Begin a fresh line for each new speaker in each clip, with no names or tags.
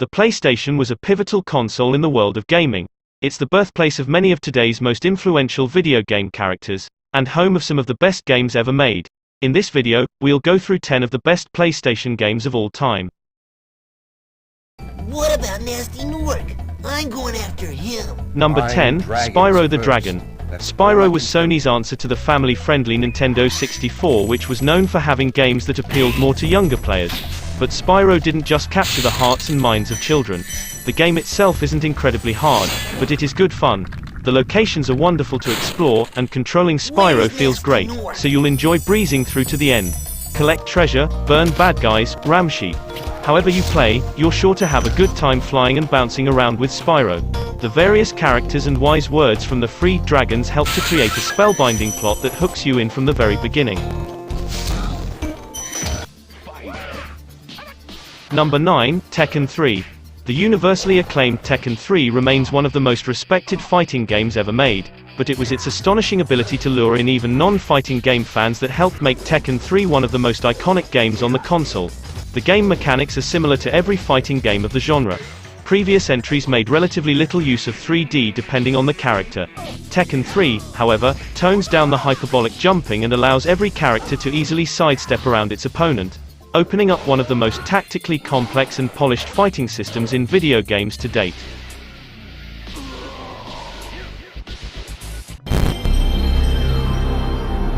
The PlayStation was a pivotal console in the world of gaming. It's the birthplace of many of today's most influential video game characters, and home of some of the best games ever made. In this video, we'll go through 10 of the best PlayStation games of all time.
What about Nasty Newark? I'm going after him.
Number 10, Spyro the Dragon. Spyro was Sony's answer to the family-friendly Nintendo 64, which was known for having games that appealed more to younger players. But Spyro didn't just capture the hearts and minds of children. The game itself isn't incredibly hard, but it is good fun. The locations are wonderful to explore, and controlling Spyro feels great, so you'll enjoy breezing through to the end. Collect treasure, burn bad guys, ram sheep. However you play, you're sure to have a good time flying and bouncing around with Spyro. The various characters and wise words from the free dragons help to create a spellbinding plot that hooks you in from the very beginning. Number 9, Tekken 3. The universally acclaimed Tekken 3 remains one of the most respected fighting games ever made, but it was its astonishing ability to lure in even non-fighting game fans that helped make Tekken 3 one of the most iconic games on the console. The game mechanics are similar to every fighting game of the genre. Previous entries made relatively little use of 3D depending on the character. Tekken 3, however, tones down the hyperbolic jumping and allows every character to easily sidestep around its opponent, opening up one of the most tactically complex and polished fighting systems in video games to date.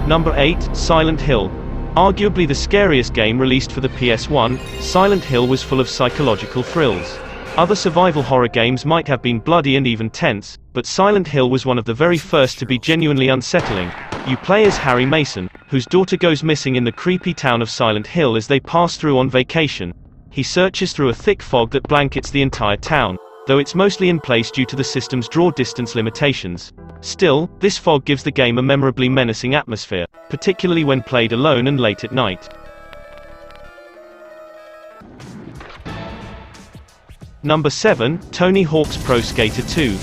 Number 8, Silent Hill. Arguably the scariest game released for the PS1, Silent Hill was full of psychological thrills. Other survival horror games might have been bloody and even tense, but Silent Hill was one of the very first to be genuinely unsettling. You play as Harry Mason, whose daughter goes missing in the creepy town of Silent Hill as they pass through on vacation. He searches through a thick fog that blankets the entire town, though it's mostly in place due to the system's draw distance limitations. Still, this fog gives the game a memorably menacing atmosphere, particularly when played alone and late at night. Number 7, Tony Hawk's Pro Skater 2.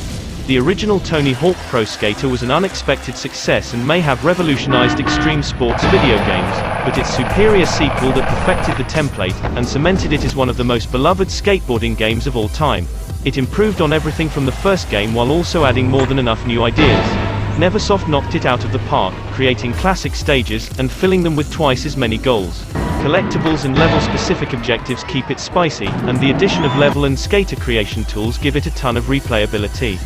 The original Tony Hawk Pro Skater was an unexpected success and may have revolutionized extreme sports video games, but its superior sequel that perfected the template and cemented it as one of the most beloved skateboarding games of all time. It improved on everything from the first game while also adding more than enough new ideas. Neversoft knocked it out of the park, creating classic stages and filling them with twice as many goals. Collectibles and level-specific objectives keep it spicy, and the addition of level and skater creation tools give it a ton of replayability.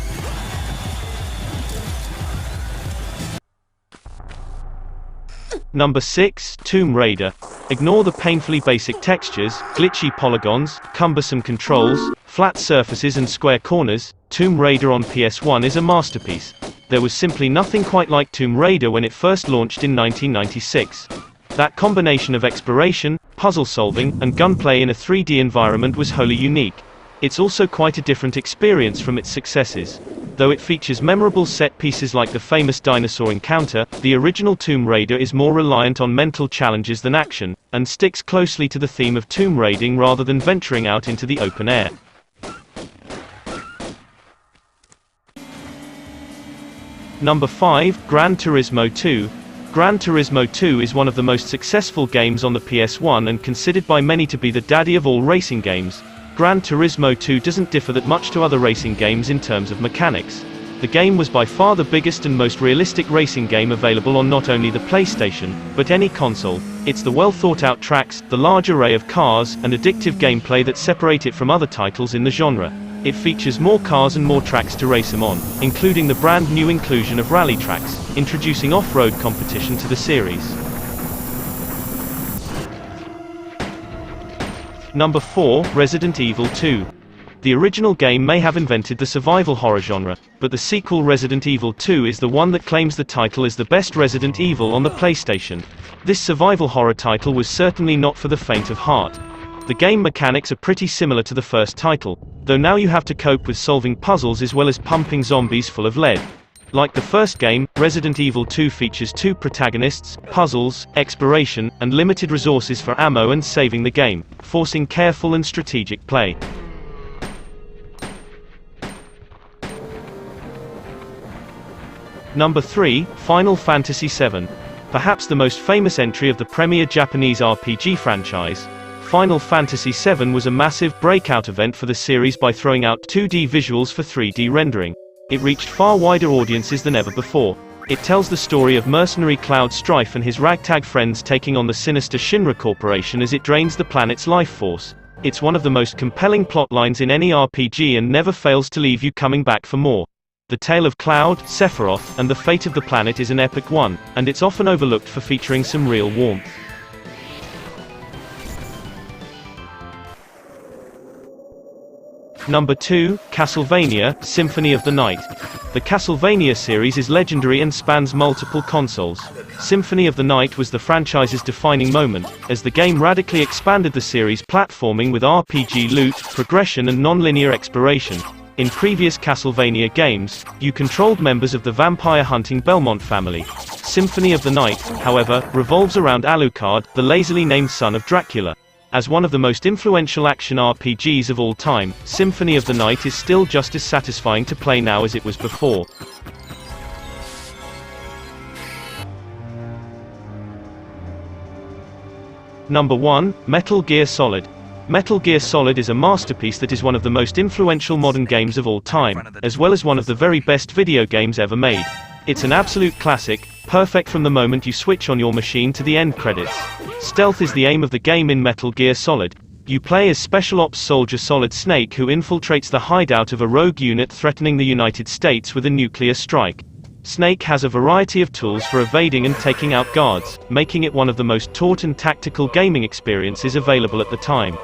Number 6, Tomb Raider. Ignore the painfully basic textures, glitchy polygons, cumbersome controls, flat surfaces and square corners. Tomb Raider on PS1 is a masterpiece. There was simply nothing quite like Tomb Raider when it first launched in 1996. That combination of exploration, puzzle solving, and gunplay in a 3D environment was wholly unique. It's also quite a different experience from its successes. Though it features memorable set pieces like the famous dinosaur encounter, the original Tomb Raider is more reliant on mental challenges than action, and sticks closely to the theme of tomb raiding rather than venturing out into the open air. Number 5, Gran Turismo 2. Gran Turismo 2 is one of the most successful games on the PS1 and considered by many to be the daddy of all racing games. Gran Turismo 2 doesn't differ that much to other racing games in terms of mechanics. The game was by far the biggest and most realistic racing game available on not only the PlayStation, but any console. It's the well-thought-out tracks, the large array of cars, and addictive gameplay that separate it from other titles in the genre. It features more cars and more tracks to race them on, including the brand new inclusion of rally tracks, introducing off-road competition to the series. Number 4, Resident Evil 2. The original game may have invented the survival horror genre, but the sequel Resident Evil 2 is the one that claims the title as the best Resident Evil on the PlayStation. This survival horror title was certainly not for the faint of heart. The game mechanics are pretty similar to the first title, though now you have to cope with solving puzzles as well as pumping zombies full of lead. Like the first game, Resident Evil 2 features 2 protagonists, puzzles, exploration, and limited resources for ammo and saving the game, forcing careful and strategic play. Number 3, Final Fantasy VII. Perhaps the most famous entry of the premier Japanese RPG franchise, Final Fantasy VII was a massive breakout event for the series by throwing out 2D visuals for 3D rendering. It reached far wider audiences than ever before. It tells the story of mercenary Cloud Strife and his ragtag friends taking on the sinister Shinra Corporation as it drains the planet's life force. It's one of the most compelling plotlines in any RPG and never fails to leave you coming back for more. The tale of Cloud, Sephiroth, and the fate of the planet is an epic one, and it's often overlooked for featuring some real warmth. Number 2, Castlevania, Symphony of the Night. The Castlevania series is legendary and spans multiple consoles. Symphony of the Night was the franchise's defining moment, as the game radically expanded the series' platforming with RPG loot, progression and non-linear exploration. In previous Castlevania games, you controlled members of the vampire-hunting Belmont family. Symphony of the Night, however, revolves around Alucard, the lazily named son of Dracula. As one of the most influential action RPGs of all time, Symphony of the Night is still just as satisfying to play now as it was before. Number 1, Metal Gear Solid. Metal Gear Solid is a masterpiece that is one of the most influential modern games of all time, as well as one of the very best video games ever made. It's an absolute classic, perfect from the moment you switch on your machine to the end credits. Stealth is the aim of the game in Metal Gear Solid. You play as Special Ops Soldier Solid Snake, who infiltrates the hideout of a rogue unit threatening the United States with a nuclear strike. Snake has a variety of tools for evading and taking out guards, making it one of the most taut and tactical gaming experiences available at the time.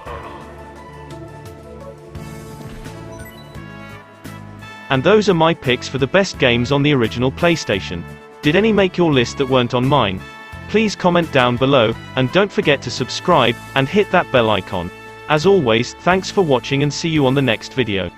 And those are my picks for the best games on the original PlayStation. Did any make your list that weren't on mine? Please comment down below, and don't forget to subscribe, and hit that bell icon. As always, thanks for watching and see you on the next video.